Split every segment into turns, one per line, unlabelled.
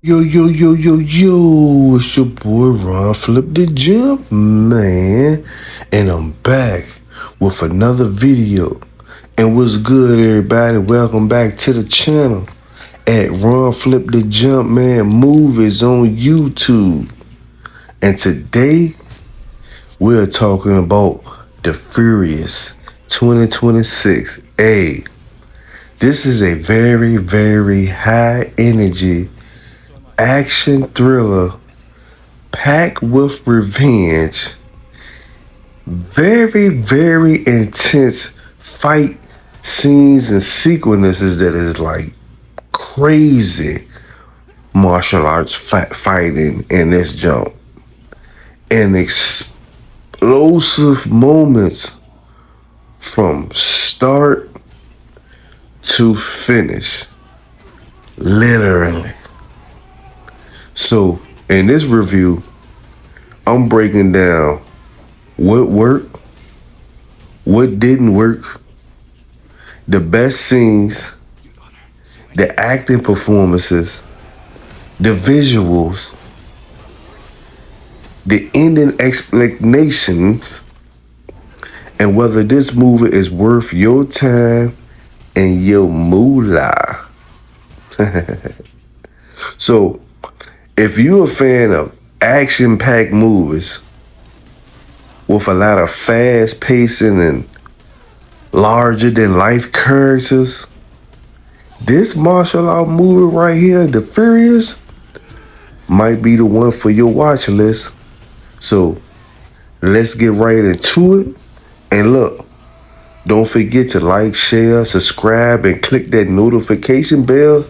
Yo, yo, yo, yo, yo, it's your boy Ron Flip the Jumpman, and I'm back with another video. And what's good, everybody? Welcome back to the channel at Ron Flip the Jumpman Movies on YouTube. And today, we're talking about The Furious 2026. Hey, this is a very, very high energy action thriller packed with revenge, very, very intense fight scenes and sequences that is like crazy martial arts fighting in this jump, and explosive moments from start to finish, literally. So in this review, I'm breaking down what worked, what didn't work, the best scenes, the acting performances, the visuals, the ending explanations, and whether this movie is worth your time and your moolah. So, if you're a fan of action-packed movies with a lot of fast pacing and larger-than-life characters, this martial art movie right here, The Furious, might be the one for your watch list. So let's get right into it. And look, don't forget to like, share, subscribe, and click that notification bell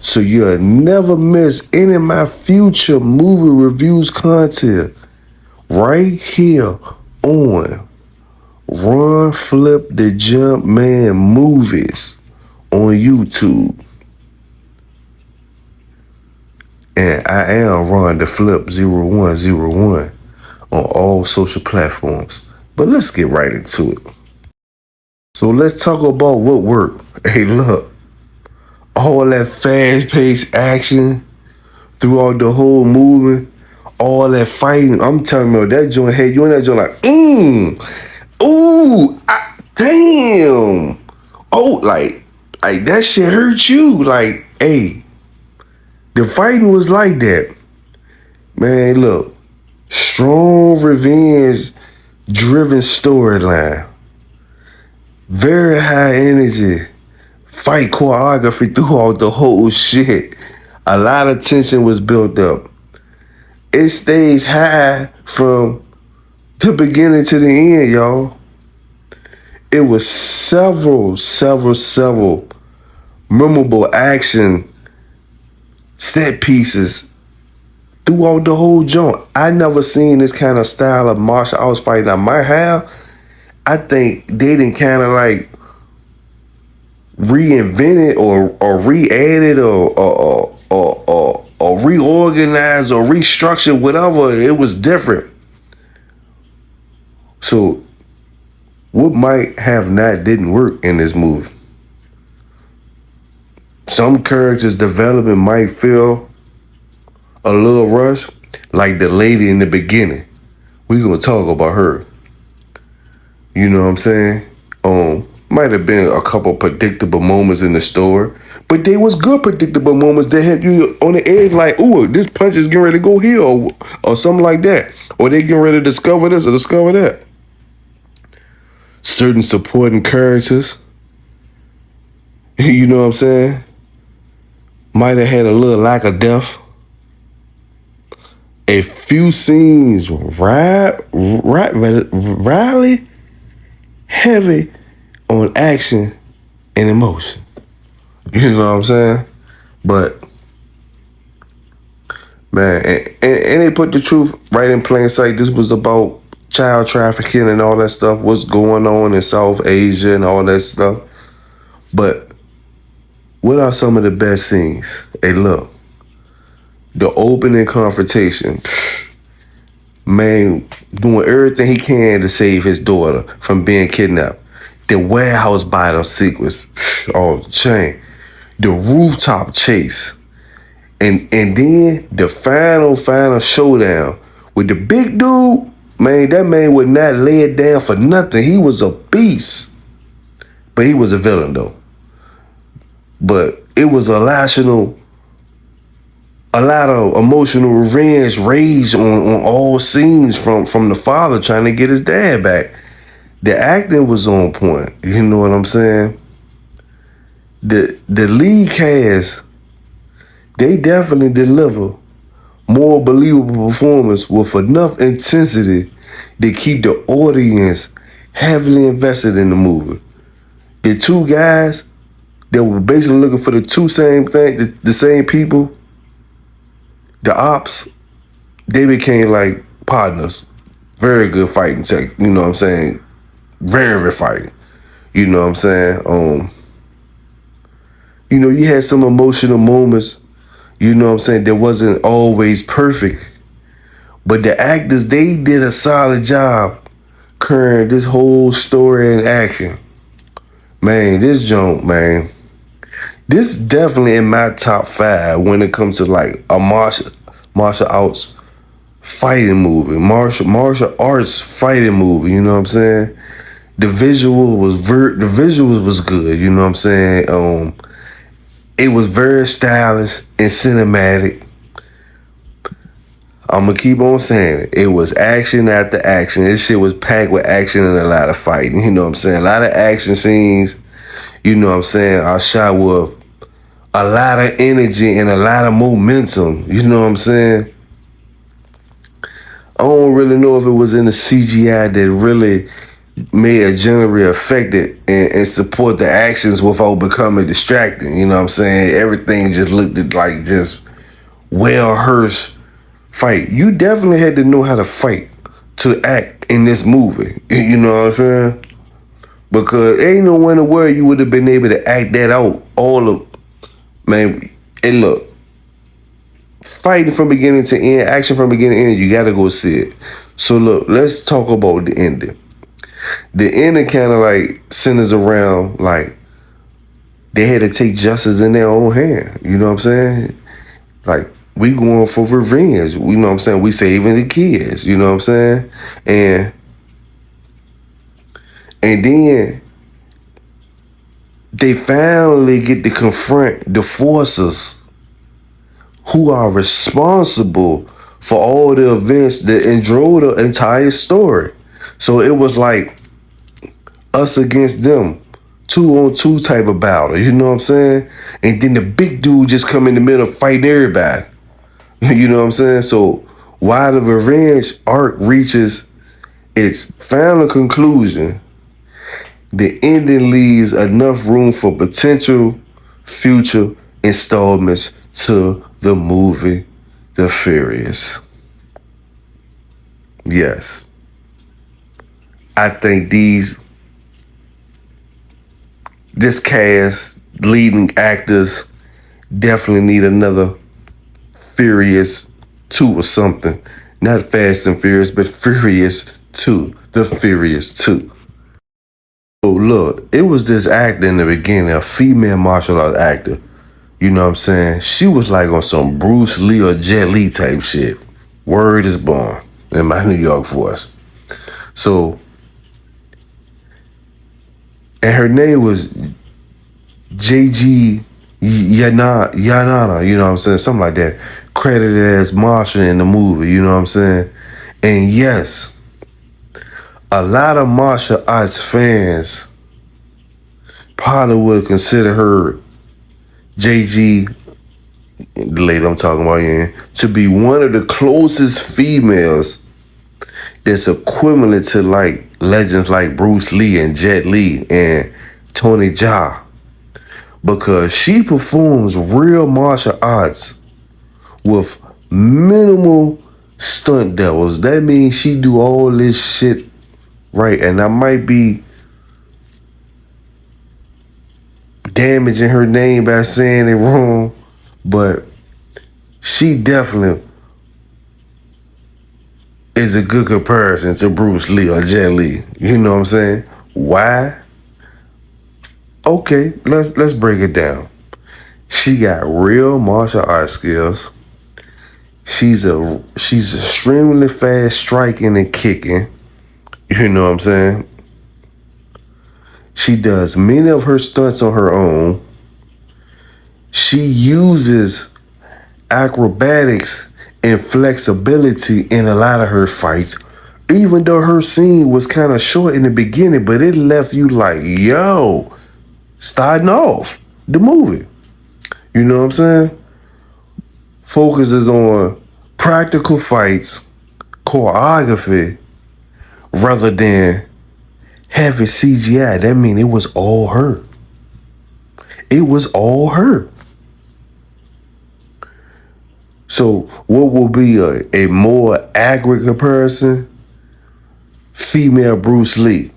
so you'll never miss any of my future movie reviews content right here on Run Flip the Jumpman Movies on YouTube. And I am Ron the Flip 0101 on all social platforms. But let's get right into it. So let's talk about what worked. Hey, look, all that fast-paced action throughout the whole movie, all that fighting. I'm telling you, that joint had you in that joint like, damn. Oh, like that shit hurt you. Like, hey, the fighting was like that. Man, look, strong revenge driven storyline. Very high energy. Fight choreography throughout the whole shit. A lot of tension was built up. It stays high from the beginning to the end, y'all. It was several memorable action set pieces throughout the whole joint. I never seen this kind of style of martial arts fighting. I might have. I think they didn't kind of like reinvent it or re-add it or reorganize or restructure, whatever. It was different. So what might have not didn't work in this movie? Some characters' development might feel a little rushed, like the lady in the beginning. We gonna talk about her. You know what I'm saying? Might have been a couple predictable moments in the story, but they was good predictable moments that had you on the edge, like, ooh, this punch is getting ready to go here, or something like that, or they getting ready to discover this or discover that. Certain supporting characters, you know what I'm saying, might have had a little lack of depth. A few scenes rally heavy on action and emotion. You know what I'm saying? But man, and they put the truth right in plain sight. This was about child trafficking and all that stuff. What's going on in South Asia and all that stuff. But what are some of the best scenes? Hey, look, the opening confrontation. Man, doing everything he can to save his daughter from being kidnapped. The warehouse battle sequence, oh, chain. The rooftop chase. And then the final showdown with the big dude, man, that man would not lay it down for nothing. He was a beast. But he was a villain though. But it was a lot of emotional revenge, rage on all scenes from the father trying to get his dad back. The acting was on point. You know what I'm saying? The lead cast, they definitely deliver more believable performance with enough intensity to keep the audience heavily invested in the movie. The two guys that were basically looking for the two same thing, the same people, the ops, they became like partners. Very good fighting tech, you know what I'm saying? Very fighting. You know what I'm saying? You had some emotional moments, you know what I'm saying, that wasn't always perfect. But the actors, they did a solid job carrying this whole story in action. Man, this junk, man. This definitely in my top 5 when it comes to like a martial arts fighting movie, martial arts fighting movie. You know what I'm saying? The visuals was good. You know what I'm saying? It was very stylish and cinematic. I'm gonna keep on saying it. It was action after action. This shit was packed with action and a lot of fighting. You know what I'm saying? A lot of action scenes. You know what I'm saying? I shot with a lot of energy and a lot of momentum. You know what I'm saying? I don't really know if it was in the CGI that really made a generally affected and support the actions without becoming distracting. You know what I'm saying? Everything just looked like just well-rehearsed fight. You definitely had to know how to fight to act in this movie. You know what I'm saying? Because ain't no in the world you would have been able to act that out. All of, man, and look, fighting from beginning to end, action from beginning to end, you gotta go see it. So look, let's talk about the ending. The ending kind of like centers around like they had to take justice in their own hand. You know what I'm saying? Like we going for revenge. You know what I'm saying? We saving the kids. You know what I'm saying? And then they finally get to confront the forces who are responsible for all the events that drove the entire story. So it was like us against them, 2-on-2 type of battle. You know what I'm saying? And then the big dude just come in the middle fighting everybody. You know what I'm saying? So while the revenge arc reaches its final conclusion, the ending leaves enough room for potential future installments to the movie The Furious. Yes. I think this cast, leading actors, definitely need another Furious 2 or something. Not Fast and Furious, but Furious 2. The Furious 2. So look, it was this actor in the beginning, a female martial arts actor. You know what I'm saying? She was like on some Bruce Lee or Jet Li type shit. Word is born in my New York voice. So, and her name was JG Yanana, you know what I'm saying? Something like that. Credited as Marsha in the movie, you know what I'm saying? And yes, a lot of martial arts fans probably would consider her, JG, the lady I'm talking about, to be one of the closest females that's equivalent to like legends like Bruce Lee and Jet Li and Tony Jaa, because she performs real martial arts with minimal stunt doubles. That means she do all this shit right, and I might be damaging her name by saying it wrong, but she definitely is a good comparison to Bruce Lee or Jet Li. You know what I'm saying? Why? Okay, let's break it down. She got real martial arts skills. She's extremely fast striking and kicking. You know what I'm saying? She does many of her stunts on her own. She uses acrobatics and flexibility in a lot of her fights, even though her scene was kind of short in the beginning, but it left you like, yo, starting off the movie. You know what I'm saying? Focuses on practical fights, choreography, rather than having CGI. That means it was all her. It was all her. So what will be a more accurate comparison? Female Bruce Lee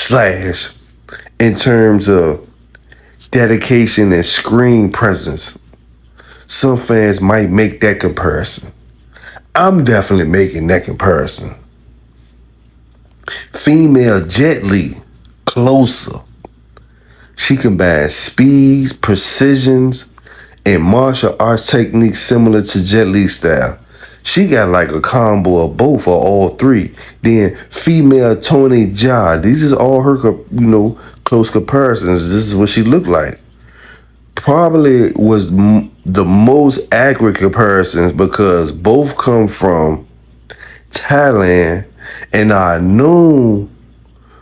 / in terms of dedication and screen presence. Some fans might make that comparison. I'm definitely making that comparison. Female Jet Li, closer. She combines speeds, precisions, and martial arts techniques similar to Jet Li's style. She got like a combo of both or all three. Then female Tony Jaa. These is all her, close comparisons. This is what she looked like. Probably was the most accurate comparisons because both come from Thailand and are known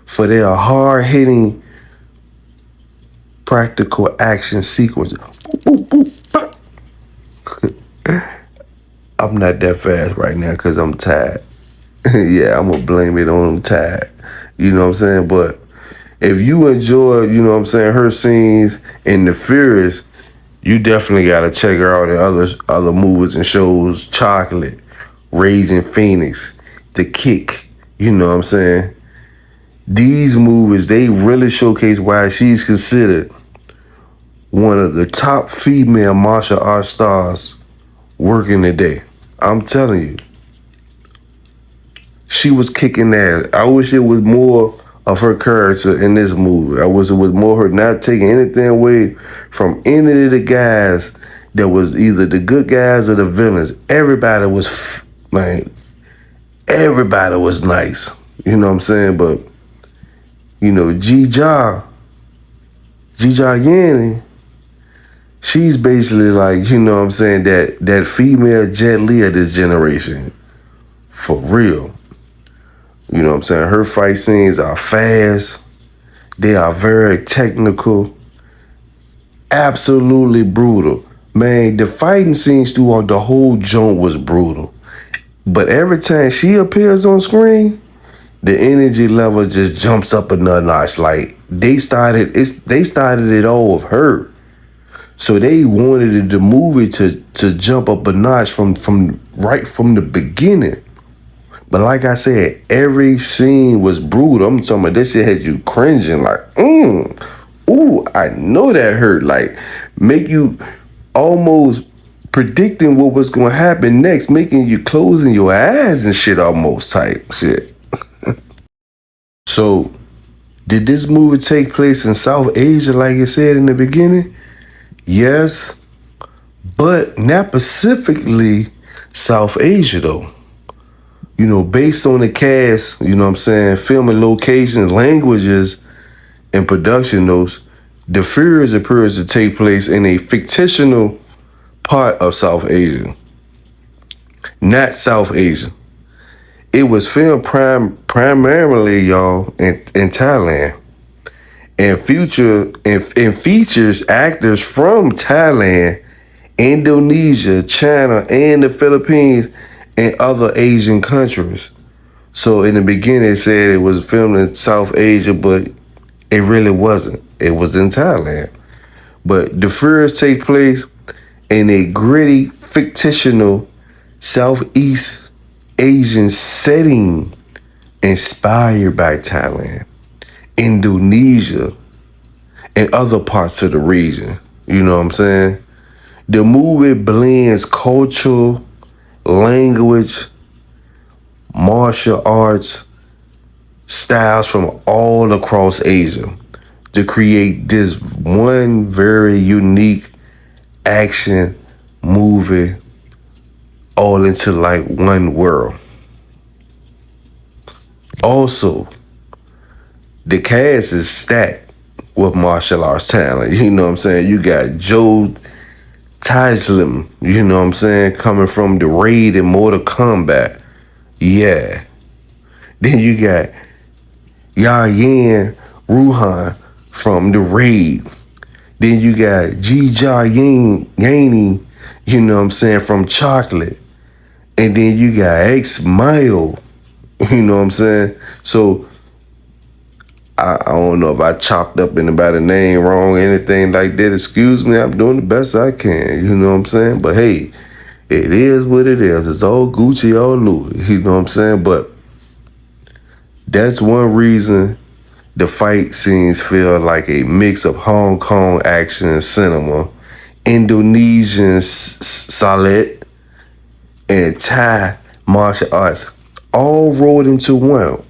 for their hard-hitting practical action sequences. I'm not that fast right now because I'm tired. Yeah, I'm gonna blame it on I'm tired. You know what I'm saying? But if you enjoy, her scenes in The Furious, you definitely gotta check her out in other movies and shows. Chocolate, Raging Phoenix, The Kick. You know what I'm saying? These movies, they really showcase why she's considered one of the top female martial arts stars working today. I'm telling you. She was kicking ass. I wish it was more of her character in this movie. I wish it was more her not taking anything away from any of the guys that was either the good guys or the villains. Everybody was, everybody was nice. You know what I'm saying? But, Ji-Ja Yanni, she's basically like, that female Jet Li of this generation. For real. You know what I'm saying? Her fight scenes are fast. They are very technical. Absolutely brutal. Man, the fighting scenes throughout the whole joint was brutal. But every time she appears on screen, the energy level just jumps up another notch. Like they started it all with her. So they wanted the movie to jump up a notch from right from the beginning. But like I said, every scene was brutal. I'm talking about this shit had you cringing like, ooh, I know that hurt. Like, make you almost predicting what was gonna happen next, making you closing your eyes and shit almost type shit. So, did this movie take place in South Asia like it said in the beginning? Yes, but not specifically South Asia though. Based on the cast, filming locations, languages, and production notes, The Furious appears to take place in a fictional part of South Asia. Not South Asia. It was filmed primarily, y'all, in Thailand. And features actors from Thailand, Indonesia, China, and the Philippines, and other Asian countries. So in the beginning it said it was filmed in South Asia, but it really wasn't. It was in Thailand. But The Furious take place in a gritty, fictional Southeast Asian setting inspired by Thailand, Indonesia, and other parts of the region. You know what I'm saying? The movie blends cultural, language, martial arts styles from all across Asia to create this one very unique action movie all into like one world. Also, the cast is stacked with martial arts talent. You know what I'm saying? You got Joe Taslim, you know what I'm saying, coming from the Raid and Mortal Kombat. Yeah. Then you got Yayan Ruhan from the Raid. Then you got Yanni, you know what I'm saying, from Chocolate. And then you got X-Mail, you know what I'm saying? So, I don't know if I chopped up anybody's name wrong, anything like that. Excuse me, I'm doing the best I can, you know what I'm saying? But hey, it is what it is. It's all Gucci, all Louis, you know what I'm saying? But that's one reason the fight scenes feel like a mix of Hong Kong action and cinema, Indonesian salat, and Thai martial arts all rolled into one.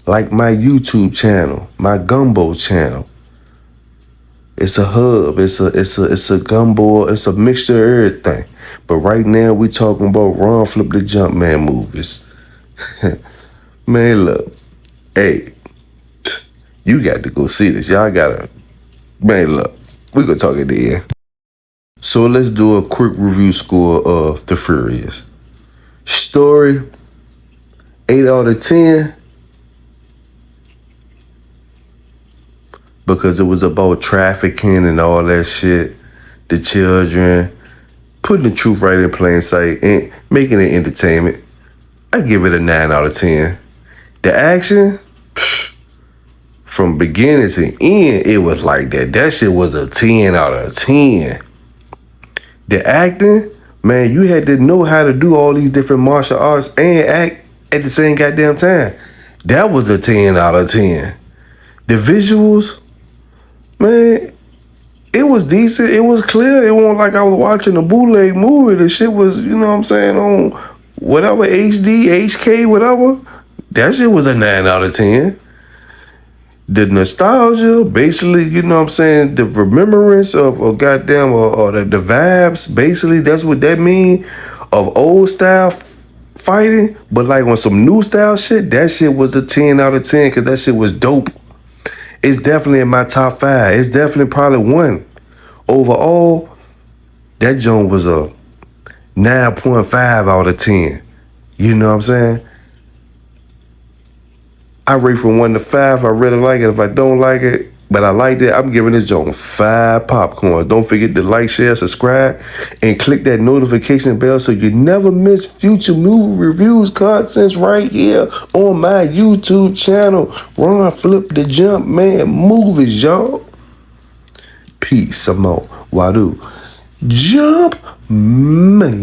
Like my YouTube channel, my gumbo channel. It's a hub, it's a gumbo, it's a mixture of everything. But right now we talking about Run Flip the Jumpman movies. Man, look, hey, you got to go see this. Y'all gotta, man, look, we gonna talk at the end. So let's do a quick review score of The Furious. Story, 8 out of 10. Because it was about trafficking and all that shit, the children, putting the truth right in plain sight and making it entertainment. I give it a 9 out of 10. The action, from beginning to end, it was like that. That shit was a 10 out of 10. The acting, man, you had to know how to do all these different martial arts and act at the same goddamn time. That was a 10 out of 10. The visuals, man, it was decent. It was clear. It wasn't like I was watching a bootleg movie. The shit was, you know what I'm saying, on whatever, HD, HK, whatever. That shit was a 9 out of 10. The nostalgia, basically, you know what I'm saying, the remembrance of goddamn, or the vibes, basically, that's what that mean, of old style fighting. But like on some new style shit, that shit was a 10 out of 10 because that shit was dope. It's definitely in my top 5. It's definitely probably 1. Overall, that joint was a 9.5 out of 10. You know what I'm saying? I rate from 1 to 5. I really like it. If I don't like it, but I liked it, I'm giving this joint 5 popcorn. Don't forget to like, share, subscribe, and click that notification bell so you never miss future movie reviews, contents right here on my YouTube channel. Run, Flip the Jumpman movies, y'all. Peace. Some more. Wadu. Jump, man.